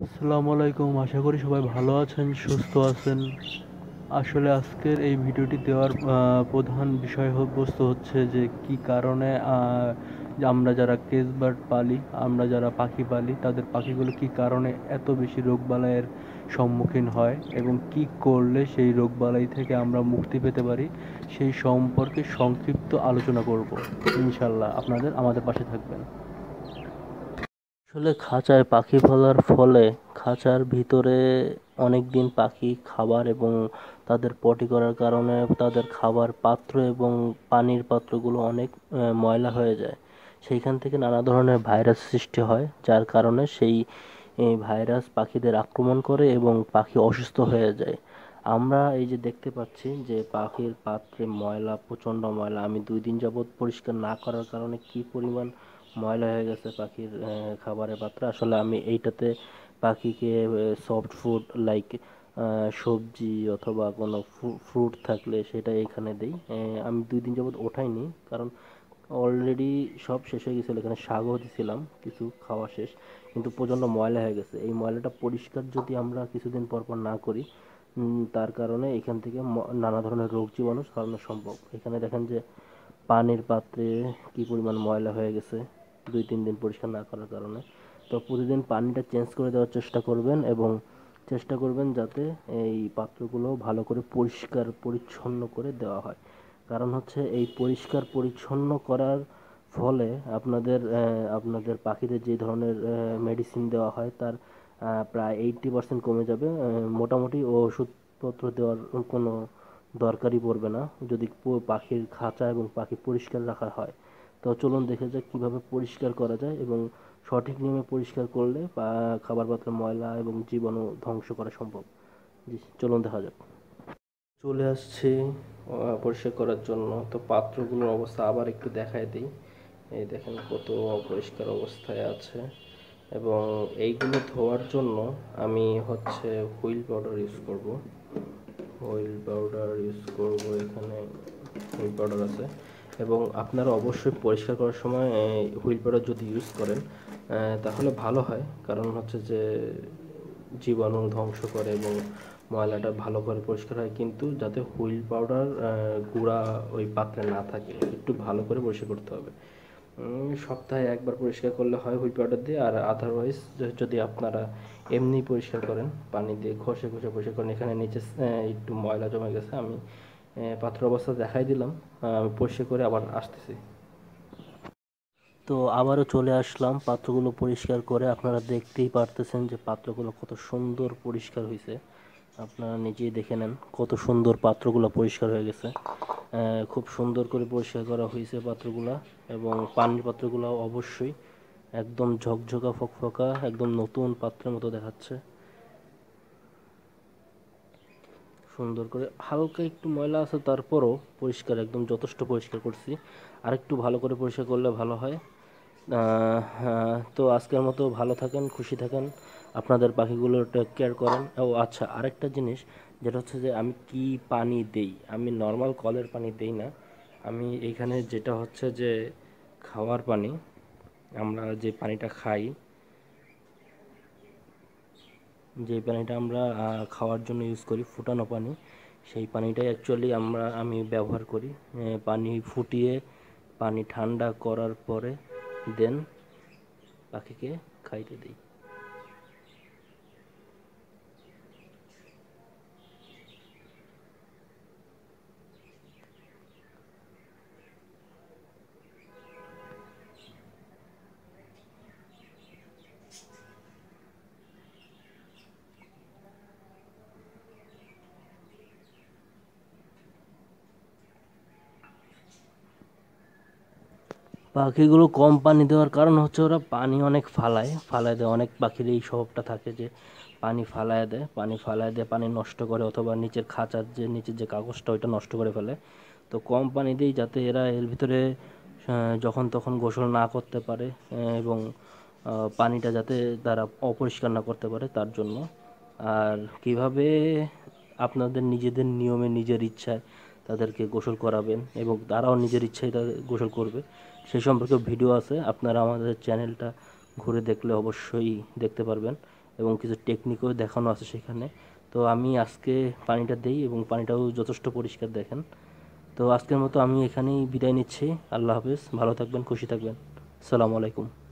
আসসালামু আলাইকুম। আশা করি সবাই ভালো আছেন, সুস্থ আছেন। আসলে আজকের এই ভিডিওটি দেওয়ার প্রধান বিষয়বস্তু হচ্ছে যে কি কারণে যে আমরা যারা কেস বার্ড পালি, আমরা যারা পাখি পালি, তাদের পাখিগুলো কি কারণে এত বেশি রোগবালাইয়ের সম্মুখীন হয় এবং কি করলে সেই রোগবালাই থেকে আমরা মুক্তি পেতে পারি, সেই সম্পর্কে সংক্ষিপ্ত আলোচনা করব। ইনশাল্লাহ আপনাদের আমাদের পাশে থাকবেন। আসলে খাঁচায় পাখি পালার ফলে খাঁচার ভিতরে অনেক দিন পাখি খাবার এবং তাদের পটি করার কারণে তাদের খাবার পাত্র এবং পানির পাত্রগুলো অনেক ময়লা হয়ে যায়। সেইখান থেকে নানা ধরনের ভাইরাস সৃষ্টি হয়, যার কারণে সেই ভাইরাস পাখিদের আক্রমণ করে এবং পাখি অসুস্থ হয়ে যায়। আমরা এই যে দেখতে পাচ্ছি যে পাখির পাত্রে ময়লা, প্রচণ্ড ময়লা। আমি 2 দিন যাবৎ পরিষ্কার না করার কারণে কি পরিমাণ ময়লা হয়ে গেছে পাখির খাবারের পাত্র। আসলে আমি এইটাতে পাখিকে সফট ফুড লাইক সবজি অথবা কোনো ফ্রুট থাকলে সেটা এখানে দেই। আমি 2 দিন যাবৎ ওঠাইনি, কারণ অলরেডি সব শেষ হয়ে গেছিলো। এখানে শাকও দিছিলাম, কিছু খাওয়া শেষ, কিন্তু প্রচণ্ড ময়লা হয়ে গেছে। এই ময়লাটা পরিষ্কার যদি আমরা কিছুদিন পর পর না করি, তার কারণে এখান থেকে নানা ধরনের রোগ জীবাণু ছড়ানো সম্ভব। এখানে দেখেন যে পানির পাত্রে কি পরিমাণ ময়লা হয়ে গেছে 2-3 দিন পরিষ্কার না করার কারণে। তো প্রতিদিন পানিটা চেঞ্জ করে দেওয়ার চেষ্টা করবেন এবং চেষ্টা করবেন যাতে এই পাত্রগুলো ভালো করে পরিষ্কার পরিচ্ছন্ন করে দেওয়া হয়। কারণ হচ্ছে এই পরিষ্কার পরিচ্ছন্ন করার ফলে আপনাদের পাখিদের যে ধরনের মেডিসিন দেওয়া হয় তার প্রায় 80% কমে যাবে। মোটামুটি ওষুধপত্র দেওয়ার কোনো দরকারই পড়বে না যদি পাখির খাঁচা এবং পাখি পরিষ্কার রাখা হয়। তো চলুন দেখে যাক কীভাবে পরিষ্কার করা যায় এবং সঠিক নিয়মে পরিষ্কার করলে খাবার পাত্রে ময়লা এবং জীবাণু ধ্বংস করা সম্ভব। জি, চলুন দেখা যাক। চলে আসছি পরিষ্কার করার জন্য। তো পাত্রগুলোর অবস্থা আবার একটু দেখায় দিই। এই দেখেন কত অপরিষ্কার অবস্থায় আছে। এবং এইগুলো ধোয়ার জন্য আমি হচ্ছে হুইল পাউডার ইউজ করব। এখানে হুইল পাউডার আছে এবং আপনারা অবশ্যই পরিষ্কার করার সময় হুইল পাউডার যদি ইউজ করেন তাহলে ভালো হয়। কারণ হচ্ছে যে জীবাণু ধ্বংস করে এবং ময়লাটা ভালো করে পরিষ্কার হয়, কিন্তু যাতে হুইল পাউডার গুঁড়া ওই পাত্রে না থাকে, একটু ভালো করে পরিষ্কার করতে হবে। সপ্তাহে একবার পরিষ্কার করলে হয় হুইল পাউডার দিয়ে। আর আদারওয়াইজ যদি আপনারা এমনি পরিষ্কার করেন, পানি দিয়ে ঘষে ঘষে পরিষ্কার করেন। এখানে নিচে একটু ময়লা জমে গেছে, আমি পাত্র অবস্থা দেখাই দিলাম। আমি পরিষ্কার করে আবার আসতেছি। তো আবারও চলে আসলাম পাত্রগুলো পরিষ্কার করে। আপনারা দেখতেই পারতেছেন যে পাত্রগুলো কত সুন্দর পরিষ্কার হয়েছে। আপনারা নিজেই দেখে নেন কত সুন্দর পাত্রগুলো পরিষ্কার হয়ে গেছে। খুব সুন্দর করে পরিষ্কার করা হয়েছে পাত্রগুলো। এবং পানির পাত্রগুলো অবশ্যই একদম ঝকঝকা ফকফকা, একদম নতুন পাত্রের মতো দেখাচ্ছে। সুন্দর করে, হালকা একটু ময়লা আছে তারপরও পরিষ্কার, একদম যথেষ্ট পরিষ্কার করছি। আর একটু ভালো করে পরিষ্কার করলে ভালো হয়। তো আজকের মতো ভালো থাকেন, খুশি থাকেন, আপনাদের পাখিগুলো টেক কেয়ার করেন। ও আচ্ছা, আরেকটা জিনিস যেটা হচ্ছে যে আমি কি পানি দেই, আমি নর্মাল কলের পানি দেই না। আমি এইখানে যেটা হচ্ছে যে খাওয়ার পানি, আমরা যে পানিটা খাই, যে পানিটা আমরা খাওয়ার জন্য ইউজ করি, ফুটানো পানি, সেই পানিটাই অ্যাকচুয়ালি আমি ব্যবহার করি। পানি ফুটিয়ে পানি ঠান্ডা করার পরে দেন পাখিকে খাইতে দিই। পাখিগুলো কম পানি দেওয়ার কারণ হচ্ছে ওরা পানি অনেক ফালায় দেয়। অনেক পাখির এই স্বভাবটা থাকে যে পানি ফালায় দেয়, পানি নষ্ট করে, অথবা নিচের খাঁচার যে নিচের যে কাগজটা ওইটা নষ্ট করে ফেলে। তো কম পানি দিই যাতে এরা এর ভিতরে যখন তখন গোসল না করতে পারে এবং পানিটা যাতে তারা অপরিষ্কার না করতে পারে তার জন্য। আর কিভাবে আপনাদের নিজেদের নিয়মে নিজের ইচ্ছায় তাদেরকে গোসল করাবেন এবং তারাও নিজের ইচ্ছায় তাদের গোসল করবে, সেই সম্পর্কে ভিডিও আছে, আপনারা আমাদের চ্যানেলটা ঘুরে দেখলে অবশ্যই দেখতে পারবেন। এবং কিছু টেকনিকও দেখানো আছে সেখানে। তো আমি আজকে পানিটা দেই এবং পানিটাও যথেষ্ট পরিষ্কার দেখেন। তো আজকের মতো আমি এখানেই বিদায় নিচ্ছি। আল্লাহ হাফেজ, ভালো থাকবেন, খুশি থাকবেন। আসসালামু আলাইকুম।